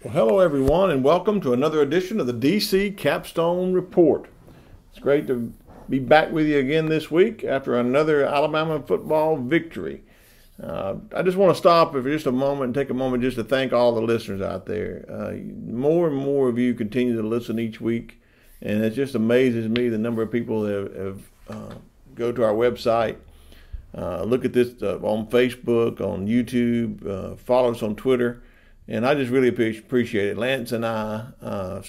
Well, hello everyone, and welcome to another edition of the DC Capstone Report. It's great to be back with you again this week after another Alabama football victory. I just want to stop for just a moment and take a moment just to thank all the listeners out there. More and more of you continue to listen each week, and it just amazes me the number of people that have go to our website, look at this on Facebook, on YouTube, follow us on Twitter. And I just really appreciate it. Lance and I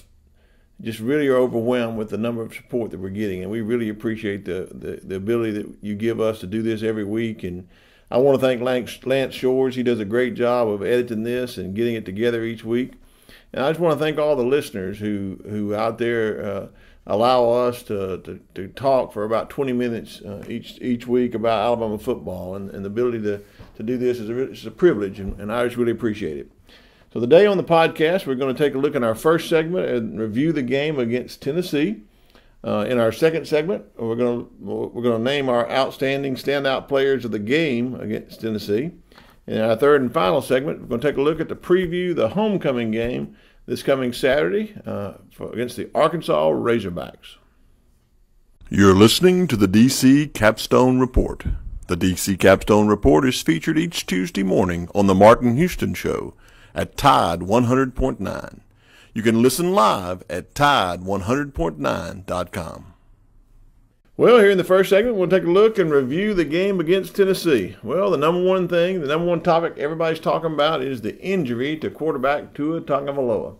just really are overwhelmed with the number of support that we're getting. And we really appreciate the ability that you give us to do this every week. And I want to thank Lance Shores. He does a great job of editing this and getting it together each week. And I just want to thank all the listeners who out there allow us to talk for about 20 minutes each week about Alabama football. And the ability to do this is a privilege, and I just really appreciate it. So today on the podcast, we're going to take a look at our first segment and review the game against Tennessee. In our second segment, we're going to name our outstanding standout players of the game against Tennessee. In our third and final segment, we're going to take a look at the homecoming game this coming Saturday against the Arkansas Razorbacks. You're listening to the DC Capstone Report. The DC Capstone Report is featured each Tuesday morning on the Martin Houston Show at Tide 100.9. You can listen live at Tide100.9.com. Well, here in the first segment, we'll take a look and review the game against Tennessee. Well, the number one topic everybody's talking about is the injury to quarterback Tua Tagovailoa.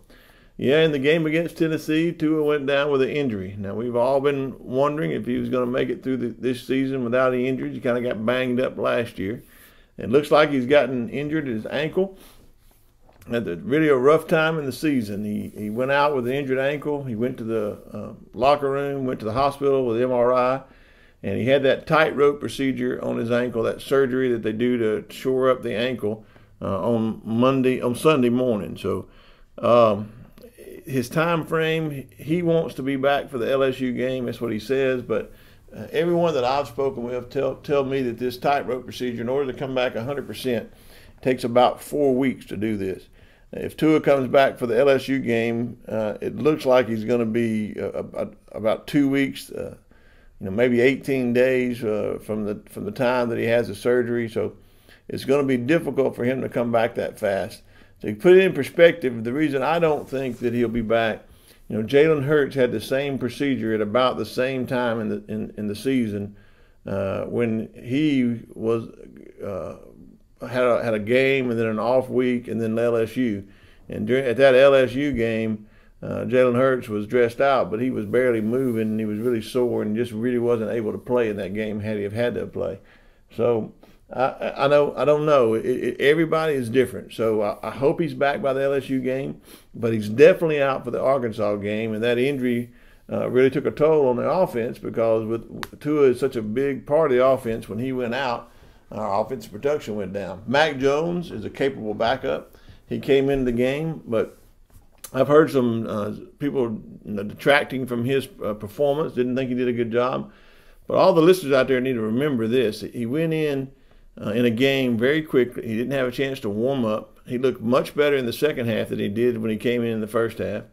Yeah, in the game against Tennessee, Tua went down with an injury. Now, we've all been wondering if he was going to make it through this season without any injuries. He kind of got banged up last year. It looks like he's gotten injured at his ankle. Had really a rough time in the season. He went out with an injured ankle. He went to the locker room, went to the hospital with MRI, and he had that tightrope procedure on his ankle, that surgery that they do to shore up the ankle on Sunday morning. So his time frame, he wants to be back for the LSU game. That's what he says. But everyone that I've spoken with tell me that this tightrope procedure, in order to come back 100%, takes about 4 weeks to do this. If Tua comes back for the LSU game, it looks like he's going to be about 2 weeks, maybe 18 days from the time that he has the surgery. So it's going to be difficult for him to come back that fast. So you put it in perspective, the reason I don't think that he'll be back, Jalen Hurts had the same procedure at about the same time in the season when he was had a game and then an off week and then LSU. And at that LSU game, Jalen Hurts was dressed out, but he was barely moving and he was really sore and just really wasn't able to play in that game had he have had to play. So I don't know. Everybody is different. So I hope he's back by the LSU game, but he's definitely out for the Arkansas game, and that injury really took a toll on the offense because with Tua is such a big part of the offense. When he went out, our offensive production went down. Mac Jones is a capable backup. He came into the game, but I've heard some people detracting from his performance, didn't think he did a good job. But all the listeners out there need to remember this. He went in a game very quickly. He didn't have a chance to warm up. He looked much better in the second half than he did when he came in the first half.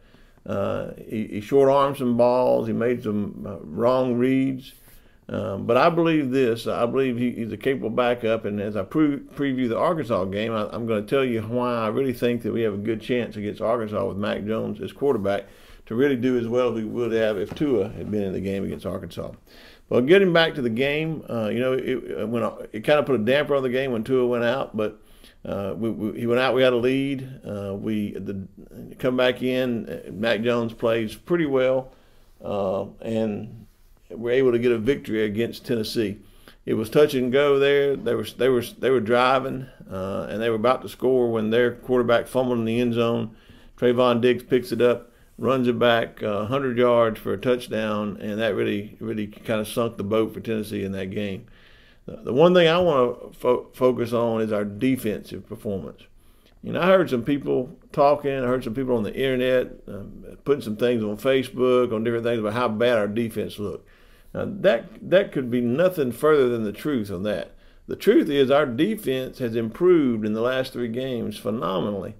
He short-armed some balls. He made some wrong reads. But I believe this. I believe he's a capable backup, and as I preview the Arkansas game, I'm going to tell you why I really think that we have a good chance against Arkansas with Mac Jones as quarterback to really do as well as we would have if Tua had been in the game against Arkansas. Well, getting back to the game, it kind of put a damper on the game when Tua went out, but he went out, we had a lead. Come back in, Mac Jones plays pretty well, and we're able to get a victory against Tennessee. It was touch and go there. They were driving, and they were about to score when their quarterback fumbled in the end zone. Trayvon Diggs picks it up, runs it back 100 yards for a touchdown, and that really kind of sunk the boat for Tennessee in that game. The one thing I want to focus on is our defensive performance. I heard some people talking. I heard some people on the internet putting some things on Facebook on different things about how bad our defense looked. Now, that could be nothing further than the truth on that. The truth is our defense has improved in the last 3 games phenomenally.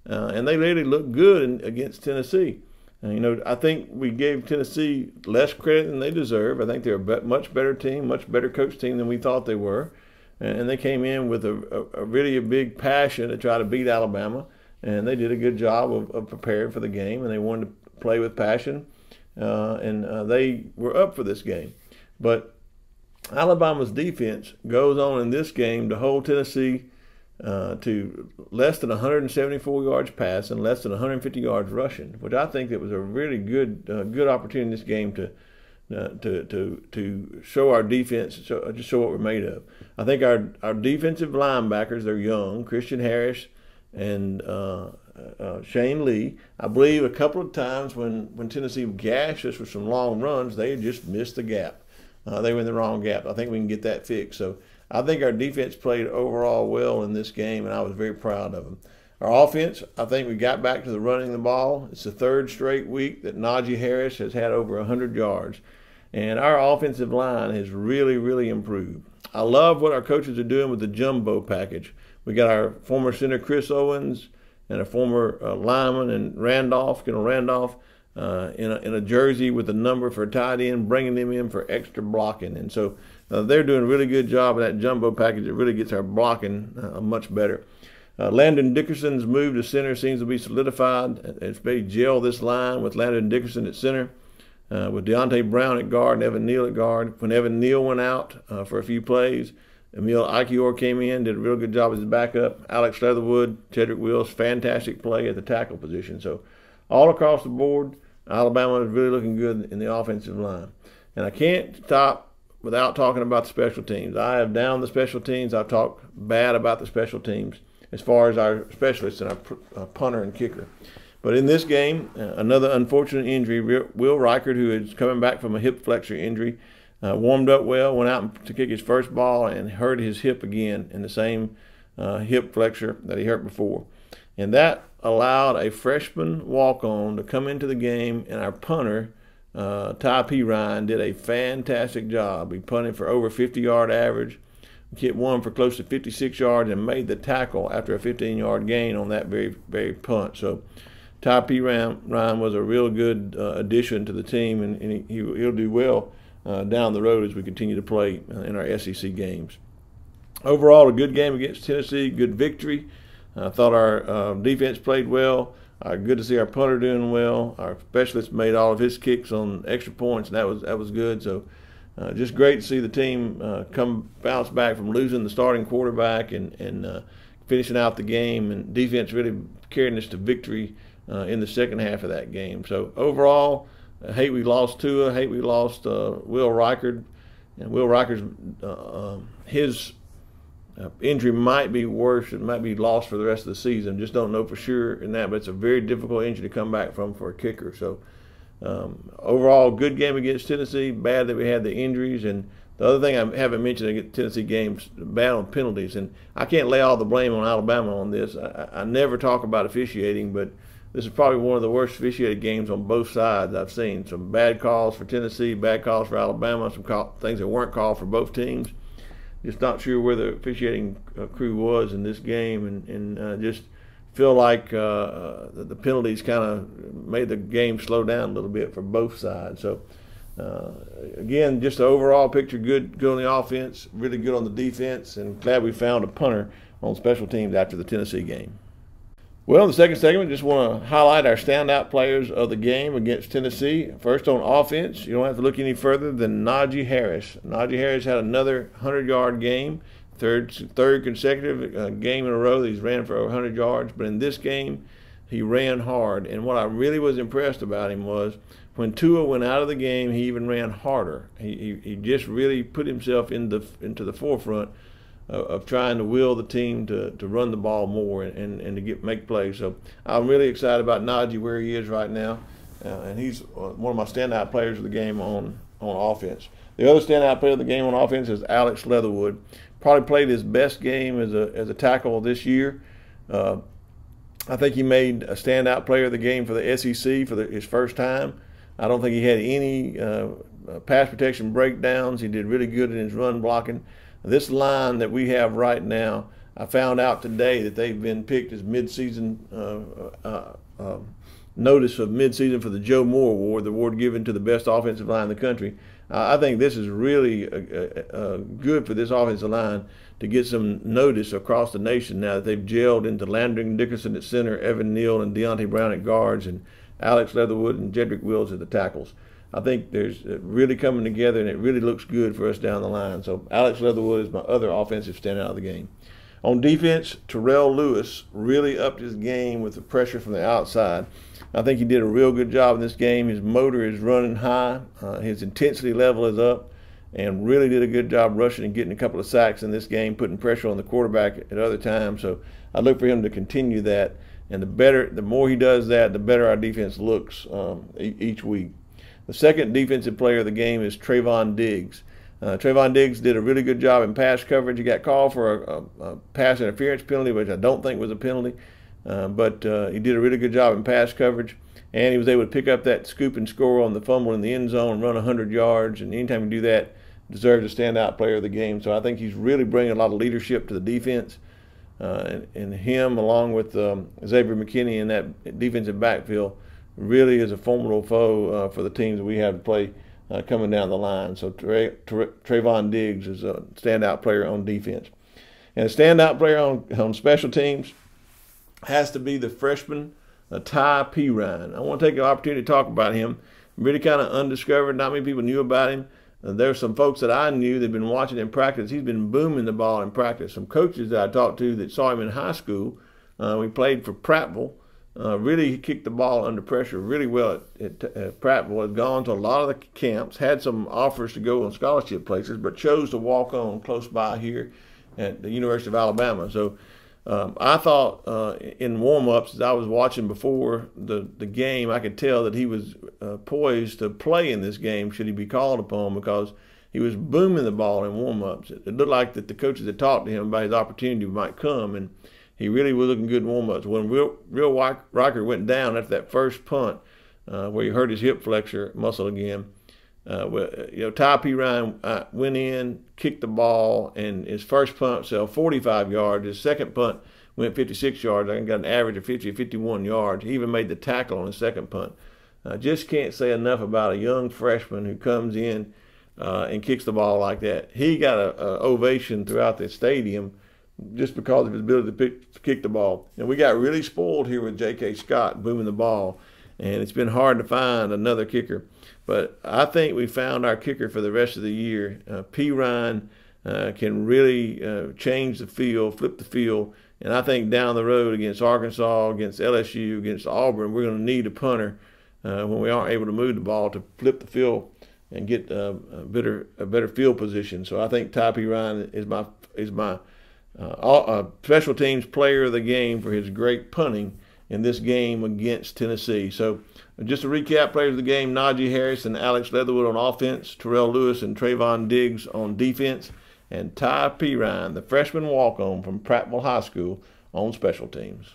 and they really looked good against Tennessee. I think we gave Tennessee less credit than they deserve. I think they're a much better team, much better coach team than we thought they were. And they came in with a really big passion to try to beat Alabama. And they did a good job of preparing for the game. And they wanted to play with passion. And they were up for this game. But Alabama's defense goes on in this game to hold Tennessee to less than 174 yards passing and less than 150 yards rushing, which I think it was a really good opportunity in this game to show our defense, just show what we're made of. I think our defensive linebackers, they're young, Christian Harris and Shane Lee. I believe a couple of times when Tennessee gashed us with some long runs, they just missed the gap. They were in the wrong gap. I think we can get that fixed. So I think our defense played overall well in this game, and I was very proud of them. Our offense, I think we got back to the running the ball. It's the third straight week that Najee Harris has had over 100 yards. And our offensive line has really, really improved. I love what our coaches are doing with the jumbo package. We got our former center Chris Owens and a former lineman and Randolph in a jersey with a number for a tight end, bringing them in for extra blocking. And so they're doing a really good job of that jumbo package. It really gets our blocking much better. Landon Dickerson's move to center seems to be solidified. It's made gel this line with Landon Dickerson at center, with Deontay Brown at guard and Evan Neal at guard. When Evan Neal went out for a few plays, Emil Ikior came in, did a real good job as his backup. Alex Leatherwood, Chedrick Wills, fantastic play at the tackle position. So all across the board, Alabama is really looking good in the offensive line. And I can't stop without talking about the special teams. I have downed the special teams. I've talked bad about the special teams as far as our specialists and our punter and kicker. But in this game, another unfortunate injury. Will Reichard, who is coming back from a hip flexor injury, warmed up well, went out to kick his first ball and hurt his hip again in the same hip flexor that he hurt before. And that allowed a freshman walk-on to come into the game, and our punter, Ty P. Ryan, did a fantastic job. He punted for over 50-yard average, hit one for close to 56 yards, and made the tackle after a 15-yard gain on that very, very punt. So Ty P. Ryan was a real good addition to the team, and he'll do well down the road as we continue to play in our SEC games. Overall, a good game against Tennessee, good victory. I thought our defense played well. Good to see our punter doing well. Our specialist made all of his kicks on extra points, and that was good. So just great to see the team bounce back from losing the starting quarterback and finishing out the game, and defense really carrying us to victory in the second half of that game. So overall, I hate we lost Tua. I hate we lost Will Reichard. And Will Reichard's his injury might be worse. It might be lost for the rest of the season. Just don't know for sure in that, but it's a very difficult injury to come back from for a kicker. So overall, good game against Tennessee. Bad that we had the injuries. And the other thing I haven't mentioned against Tennessee games, bad on penalties. And I can't lay all the blame on Alabama on this. I never talk about officiating, but this is probably one of the worst officiated games on both sides I've seen. Some bad calls for Tennessee, bad calls for Alabama, some things that weren't called for both teams. Just not sure where the officiating crew was in this game, and just feel like the penalties kind of made the game slow down a little bit for both sides. So, again, just the overall picture, good on the offense, really good on the defense, and glad we found a punter on special teams after the Tennessee game. Well, in the second segment, just want to highlight our standout players of the game against Tennessee. First on offense, you don't have to look any further than Najee Harris. Najee Harris had another 100-yard game, third consecutive game in a row that he's ran for over 100 yards. But in this game, he ran hard. And what I really was impressed about him was when Tua went out of the game, he even ran harder. He just really put himself into the forefront of trying to will the team to run the ball more and to make plays. So I'm really excited about Najee where he is right now, and he's one of my standout players of the game on offense. The other standout player of the game on offense is Alex Leatherwood. Probably played his best game as a tackle this year. I think he made a standout player of the game for the SEC for his first time. I don't think he had any pass protection breakdowns. He did really good in his run blocking. This line that we have right now, I found out today that they've been picked as midseason notice of midseason for the Joe Moore Award, the award given to the best offensive line in the country. I think this is really good for this offensive line to get some notice across the nation now that they've gelled into Landry Dickerson at center, Evan Neal and Deontay Brown at guards, and Alex Leatherwood and Jedrick Wills at the tackles. I think there's really coming together, and it really looks good for us down the line. So Alex Leatherwood is my other offensive standout of the game. On defense, Terrell Lewis really upped his game with the pressure from the outside. I think he did a real good job in this game. His motor is running high. His intensity level is up, and really did a good job rushing and getting a couple of sacks in this game, putting pressure on the quarterback at other times. So I look for him to continue that. And the more he does that, the better our defense looks each week. The second defensive player of the game is Trayvon Diggs. Trayvon Diggs did a really good job in pass coverage. He got called for a pass interference penalty, which I don't think was a penalty. But he did a really good job in pass coverage, and he was able to pick up that scoop and score on the fumble in the end zone and run 100 yards. And anytime you do that, deserves a standout player of the game. So I think he's really bringing a lot of leadership to the defense. And him, along with Xavier McKinney in that defensive backfield, really is a formidable foe for the teams that we have to play coming down the line. So Trayvon Diggs is a standout player on defense. And a standout player on special teams has to be the freshman, Ty Perine. I want to take an opportunity to talk about him. Really kind of undiscovered. Not many people knew about him. There's some folks that I knew that had been watching him practice. He's been booming the ball in practice. Some coaches that I talked to that saw him in high school, we played for Prattville, really kicked the ball under pressure really well at Prattville. Had gone to a lot of the camps, had some offers to go on scholarship places, but chose to walk on close by here at the University of Alabama. So I thought in warm-ups, as I was watching before the game, I could tell that he was poised to play in this game should he be called upon, because he was booming the ball in warm-ups. It looked like that the coaches had talked to him about his opportunity might come, and he really was looking good in warm-ups. When Will Riker went down after that first punt, where he hurt his hip flexor muscle again, Ty Perine went in, kicked the ball, and his first punt sailed 45 yards. His second punt went 56 yards. I think got an average of 50 or 51 yards. He even made the tackle on his second punt. I just can't say enough about a young freshman who comes in and kicks the ball like that. He got an ovation throughout the stadium just because of his ability to kick the ball. And we got really spoiled here with J.K. Scott booming the ball, and it's been hard to find another kicker. But I think we found our kicker for the rest of the year. Perine can really change the field, flip the field, and I think down the road against Arkansas, against LSU, against Auburn, we're going to need a punter when we aren't able to move the ball to flip the field and get a better field position. So I think Ty Perine is my special teams player of the game for his great punting in this game against Tennessee. So just to recap, players of the game: Najee Harris and Alex Leatherwood on offense, Terrell Lewis and Trayvon Diggs on defense, and Ty Perine, the freshman walk-on from Prattville High School, on special teams.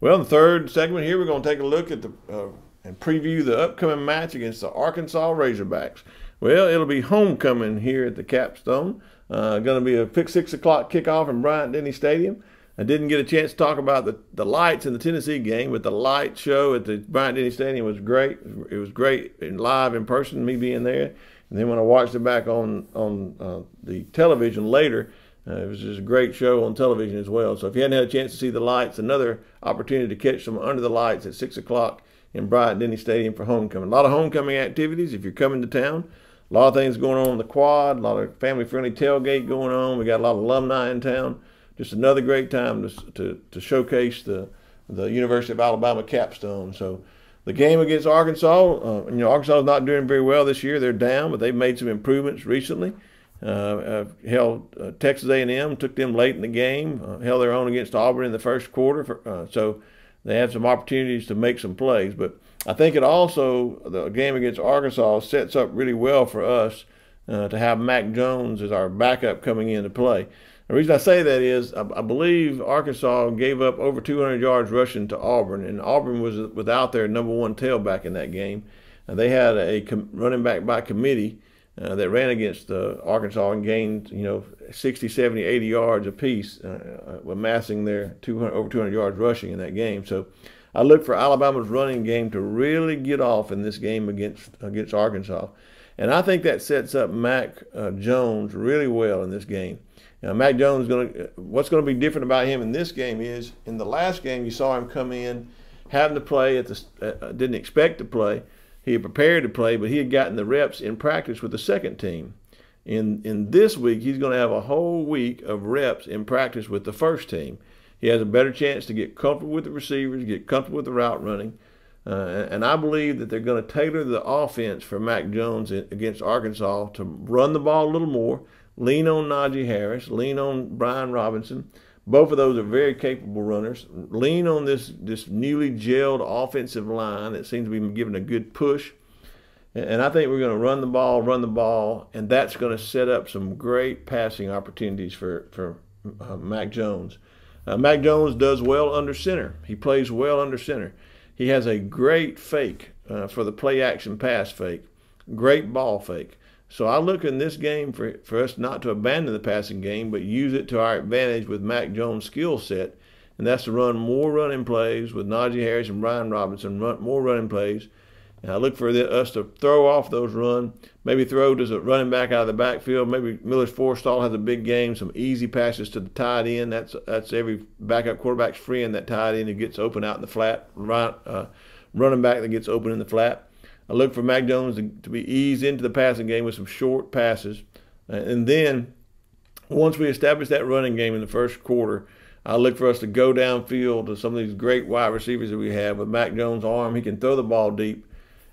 Well, in the third segment here, we're going to take a look at and preview the upcoming match against the Arkansas Razorbacks. Well, it'll be homecoming here at the Capstone. Going to be a 6 o'clock kickoff in Bryant-Denny Stadium. I didn't get a chance to talk about the lights in the Tennessee game, but the light show at the Bryant-Denny Stadium was great. It was great live in person, me being there. And then when I watched it back on the television later, it was just a great show on television as well. So if you hadn't had a chance to see the lights, another opportunity to catch them under the lights at 6 o'clock in Bryant-Denny Stadium for homecoming. A lot of homecoming activities if you're coming to town. A lot of things going on in the quad, a lot of family-friendly tailgate going on. We got a lot of alumni in town. Just another great time to showcase the University of Alabama Capstone. So the game against Arkansas, Arkansas is not doing very well this year. They're down, but they've made some improvements recently. Texas A&M took them late in the game, held their own against Auburn in the first quarter. So they have some opportunities to make some plays. But I think the game against Arkansas sets up really well for us to have Mac Jones as our backup coming in to play. The reason I say that is I believe Arkansas gave up over 200 yards rushing to Auburn, and Auburn was without their number one tailback in that game. They had a running back by committee that ran against Arkansas and gained 60, 70, 80 yards apiece, amassing their over 200 yards rushing in that game. So I look for Alabama's running game to really get off in this game against Arkansas. And I think that sets up Mac Jones really well in this game. Now, Mac Jones what's going to be different about him in this game is in the last game you saw him come in having to play didn't expect to play. He had prepared to play, but he had gotten the reps in practice with the second team. In this week, he's going to have a whole week of reps in practice with the first team. He has a better chance to get comfortable with the receivers, get comfortable with the route running. And I believe that they're going to tailor the offense for Mac Jones against Arkansas to run the ball a little more, lean on Najee Harris, lean on Brian Robinson. Both of those are very capable runners. Lean on this newly gelled offensive line that seems to be giving a good push. And I think we're going to run the ball, and that's going to set up some great passing opportunities for Mac Jones. Mac Jones does well under center. He plays well under center. He has a great fake for the play-action pass fake, great ball fake. So I look in this game for us not to abandon the passing game, but use it to our advantage with Mac Jones' skill set, and that's to run more running plays with Najee Harris and Brian Robinson, more running plays. And I look for us to throw off those runs, maybe throw to a running back out of the backfield. Maybe Miller's Forstall has a big game, some easy passes to the tight end. That's every backup quarterback's friend, that tight end who gets open out in the flat, running back that gets open in the flat. I look for Mac Jones to be eased into the passing game with some short passes. And then once we establish that running game in the first quarter, I look for us to go downfield to some of these great wide receivers that we have. With Mac Jones' arm, he can throw the ball deep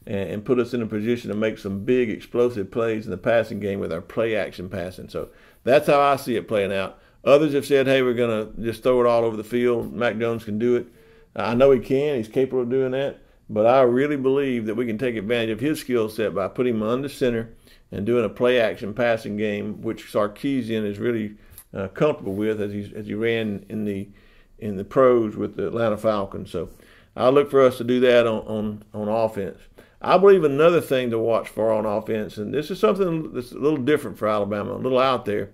and put us in a position to make some big explosive plays in the passing game with our play-action passing. So that's how I see it playing out. Others have said, hey, we're going to just throw it all over the field. Mac Jones can do it. I know he can. He's capable of doing that. But I really believe that we can take advantage of his skill set by putting him under center and doing a play-action passing game, which Sarkisian is really comfortable with as he ran in the pros with the Atlanta Falcons. So I look for us to do that on offense. I believe another thing to watch for on offense, and this is something that's a little different for Alabama, a little out there,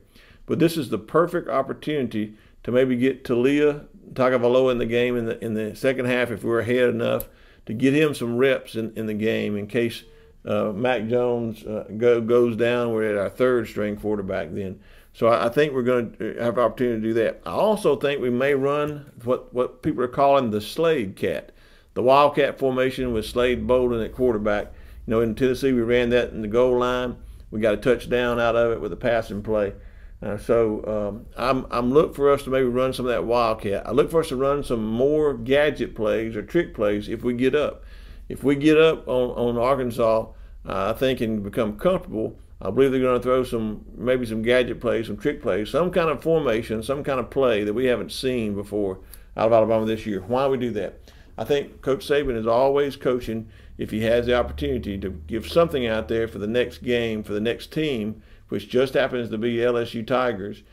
but this is the perfect opportunity to maybe get Talia Tagovailoa in the game in the second half if we're ahead enough, to get him some reps in the game in case Mac Jones goes down. We're at our third string quarterback then. So I think we're going to have an opportunity to do that. I also think we may run what people are calling the Slade Cat, the Wildcat formation with Slade Bolden at quarterback. In Tennessee we ran that in the goal line. We got a touchdown out of it with a passing play. I'm looking for us to maybe run some of that Wildcat. I look for us to run some more gadget plays or trick plays if we get up. If we get up on Arkansas, I think, and become comfortable, I believe they're going to throw maybe some gadget plays, some trick plays, some kind of formation, some kind of play that we haven't seen before out of Alabama this year. Why we do that? I think Coach Saban is always coaching if he has the opportunity to give something out there for the next game, for the next team, which just happens to be LSU Tigers,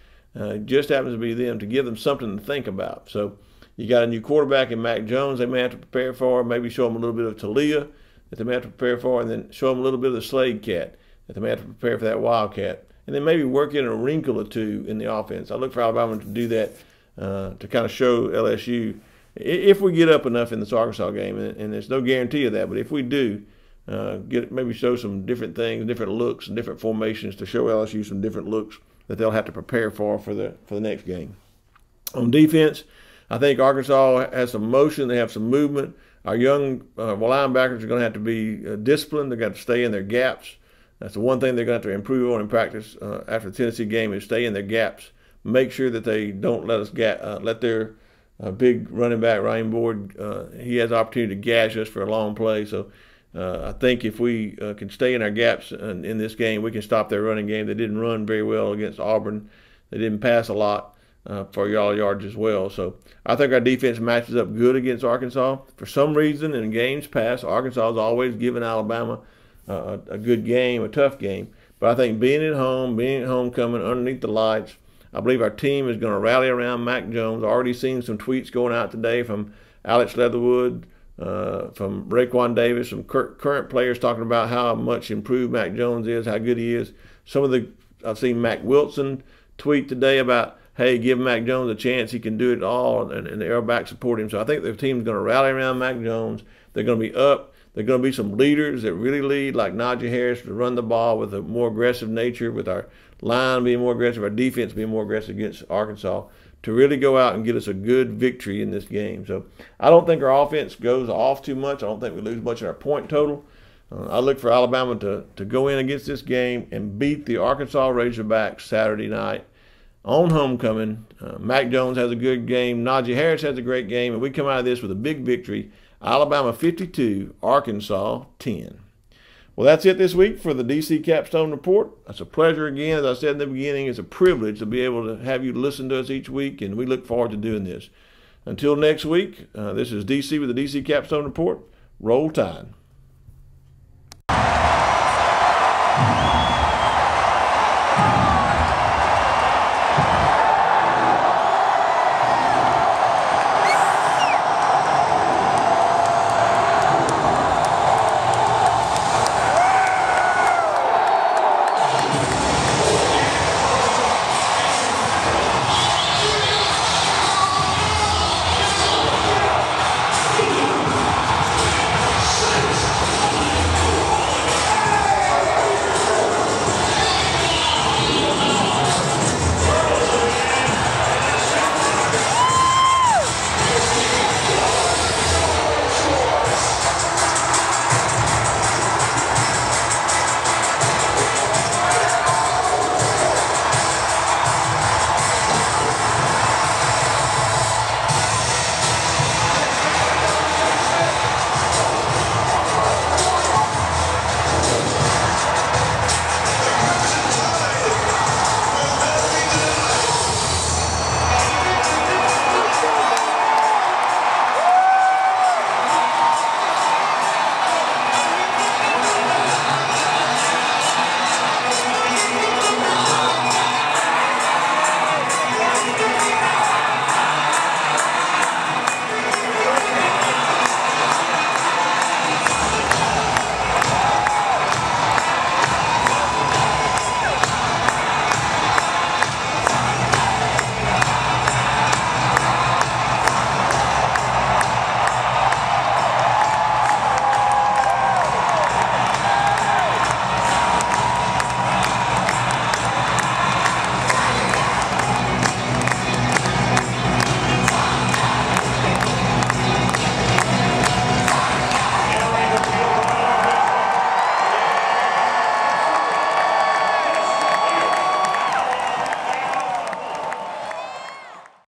just happens to be them, to give them something to think about. So you got a new quarterback in Mac Jones they may have to prepare for, maybe show them a little bit of Talia that they may have to prepare for, and then show them a little bit of the Slade Cat that they may have to prepare for that Wildcat. And then maybe work in a wrinkle or two in the offense. I look for Alabama to do that to kind of show LSU, if we get up enough in this Arkansas game, and there's no guarantee of that, but if we do, maybe show some different things, different looks, and different formations to show LSU some different looks that they'll have to prepare for the next game. On defense, I think Arkansas has some motion. They have some movement. Our young linebackers are going to have to be disciplined. They've got to stay in their gaps. That's the one thing they're going to have to improve on in practice after the Tennessee game, is stay in their gaps. Make sure that they don't let their big running back, Ryan Board, he has the opportunity to gash us for a long play. So I think if we can stay in our gaps in this game, we can stop their running game. They didn't run very well against Auburn. They didn't pass a lot for yards as well. So I think our defense matches up good against Arkansas. For some reason, in games past, Arkansas has always given Alabama a good game, a tough game. But I think being at homecoming, underneath the lights, I believe our team is going to rally around Mac Jones. I've already seen some tweets going out today from Alex Leatherwood, from Raekwon Davis, some current players talking about how much improved Mac Jones is, how good he is. I've seen Mac Wilson tweet today about, hey, give Mac Jones a chance. He can do it all, and the airback support him. So I think the team's going to rally around Mac Jones. They're going to be up. There are going to be some leaders that really lead, like Najee Harris, to run the ball with a more aggressive nature, with our line being more aggressive, our defense being more aggressive against Arkansas, to really go out and get us a good victory in this game. So I don't think our offense goes off too much. I don't think we lose much in our point total. I look for Alabama to go in against this game and beat the Arkansas Razorbacks Saturday night on homecoming. Mac Jones has a good game. Najee Harris has a great game. And we come out of this with a big victory. Alabama 52, Arkansas 10. Well, that's it this week for the DC Capstone Report. It's a pleasure again. As I said in the beginning, it's a privilege to be able to have you listen to us each week, and we look forward to doing this. Until next week, this is DC with the DC Capstone Report. Roll Tide.